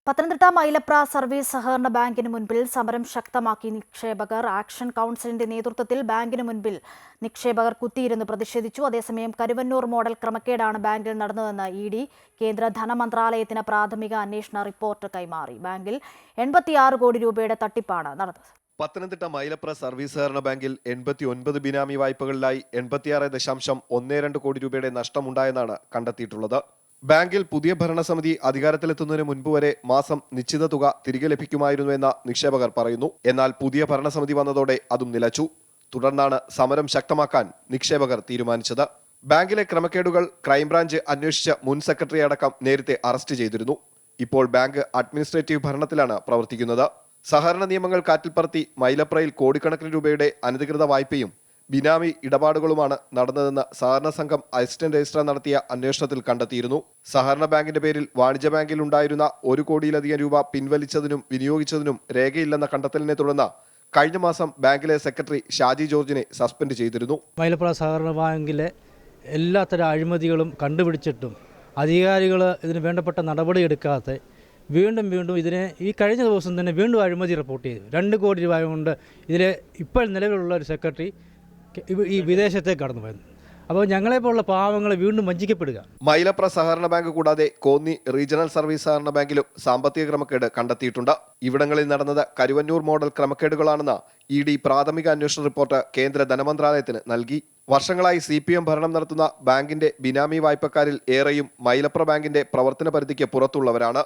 Pathanamthitta Mylapra service സഹകരണ ബാങ്കിന് മുൻപിൽ സമരം ശക്തമാക്കി നിക്ഷേപകർ. ആക്ഷൻ കൗൺസിലിന്റെ നേതൃത്വത്തിൽ ബാങ്കിന് മുൻപിൽ നിക്ഷേപകർ കുത്തിയിരുന്ന് പ്രതിഷേധിച്ചു. അതേസമയം കരുവന്നൂർ മോഡൽ ക്രമക്കേടാണ് ബാങ്കിൽ നടന്നതെന്ന് ഇ.ഡി. കേന്ദ്ര ധനമന്ത്രാലയത്തിന് പ്രാഥമിക അന്വേഷണ റിപ്പോർട്ട് കൈമാറി. ബാങ്കിൽ 86 കോടി രൂപയുടെ തട്ടിപ്പാണ് നടന്നത്. പത്തനംതിട്ട മൈലപ്ര സർവീസ് സഹകരണ ബാങ്കിൽ 89 ബിനാമി വായ്പകളിലായി 86.12 കോടി രൂപയുടെ നഷ്ടമുണ്ടായെന്നാണ് കണ്ടെത്തിയിട്ടുള്ളത്. ബാങ്കിൽ പുതിയ ഭരണസമിതി അധികാരത്തിലെത്തുന്നതിന് മുൻപ് വരെ മാസം നിശ്ചിത തുക തിരികെ ലഭിക്കുമായിരുന്നുവെന്ന് നിക്ഷേപകർ പറയുന്നു. എന്നാൽ പുതിയ ഭരണസമിതി വന്നതോടെ അതും നിലച്ചു. തുടർന്നാണ് സമരം ശക്തമാക്കാൻ നിക്ഷേപകർ തീരുമാനിച്ചത്. ബാങ്കിലെ ക്രമക്കേടുകൾ ക്രൈംബ്രാഞ്ച് അന്വേഷിച്ച മുൻ സെക്രട്ടറി അടക്കം നേരത്തെ അറസ്റ്റ് ചെയ്തിരുന്നു. ഇപ്പോൾ ബാങ്ക് അഡ്മിനിസ്ട്രേറ്റീവ് ഭരണത്തിലാണ് പ്രവർത്തിക്കുന്നത്. സഹകരണ നിയമങ്ങൾ കാറ്റിൽ പറത്തി മൈലപ്രയിൽ കോടിക്കണക്കിന് രൂപയുടെ അനധികൃത വായ്പയും ബിനാമി ഇടപാടുകളുമാണ് നടന്നതെന്ന് സഹകരണ സംഘം അസിസ്റ്റന്റ് രജിസ്ട്രാർ നടത്തിയ അന്വേഷണത്തിൽ കണ്ടെത്തിയിരുന്നു. സഹകരണ ബാങ്കിന്റെ പേരിൽ വാണിജ്യ ബാങ്കിൽ ഉണ്ടായിരുന്ന 1 കോടിയിലധികം രൂപ പിൻവലിച്ചതിനും വിനിയോഗിച്ചതിനും രേഖയില്ലെന്ന കണ്ടെത്തലിനെ തുടർന്ന് കഴിഞ്ഞ മാസം ബാങ്കിലെ സെക്രട്ടറി ഷാജി ജോർജിനെ സസ്പെൻഡ് ചെയ്തിരുന്നു. മൈലപ്ര സഹകരണ ബാങ്കിലെ എല്ലാത്തരം അഴിമതികളും കണ്ടുപിടിച്ചിട്ടും അധികാരികൾ ഇതിന് വേണ്ടപ്പെട്ട നടപടിയെടുക്കാതെ വീണ്ടും ഇതിനെ ഈ കഴിഞ്ഞ ദിവസം തന്നെ വീണ്ടും അഴിമതി റിപ്പോർട്ട് ചെയ്തു. 2 കോടി രൂപ കൊണ്ട് ഇതിലെ ഇപ്പോൾ നിലവിലുള്ള ഒരു സെക്രട്ടറി ഈ വിദേശത്തേക്ക് കടന്നുപോയത്. അപ്പോൾ ഞങ്ങളെപ്പോലുള്ള പാവങ്ങളെ വീണ്ടും വഞ്ചിക്കപ്പെടുക. മൈലപ്ര സഹകരണ ബാങ്ക് കൂടാതെ കോന്നി റീജിയണൽ സർവീസ് സഹകരണ ബാങ്കിലും സാമ്പത്തിക ക്രമക്കേട് കണ്ടെത്തിയിട്ടുണ്ട്. ഇവിടങ്ങളിൽ നടന്നത് കരുവന്നൂർ മോഡൽ ക്രമക്കേടുകളാണെന്ന് ഇ.ഡി. പ്രാഥമിക അന്വേഷണ റിപ്പോർട്ട് കേന്ദ്ര ധനമന്ത്രാലയത്തിന് നൽകി. വർഷങ്ങളായി CPM ഭരണം നടത്തുന്ന ബാങ്കിന്റെ ബിനാമി വായ്പക്കാരിൽ ഏറെയും മൈലപ്ര ബാങ്കിന്റെ പ്രവർത്തന പരിധിക്ക് പുറത്തുള്ളവരാണ്.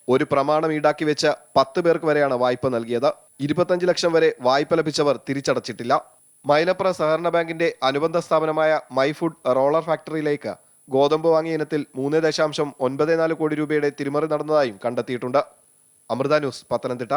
ഒരു പ്രമാണം ഈടാക്കി വെച്ച് 10 പേർക്ക് വരെയാണ് വായ്പ നൽകിയത്. 25 ലക്ഷം വരെ വായ്പ ലഭിച്ചവർ തിരിച്ചടച്ചിട്ടില്ല. മൈലപ്ര സഹകരണ ബാങ്കിന്റെ അനുബന്ധ സ്ഥാപനമായ മൈ ഫുഡ് റോളർ ഫാക്ടറിയിലേക്ക് ഗോതമ്പ് വാങ്ങിയ ഇനത്തിൽ 3.94 കോടി രൂപയുടെ തിരിമറി നടന്നതായും കണ്ടെത്തിയിട്ടുണ്ട്. അമൃത ന്യൂസ്, പത്തനംതിട്ട.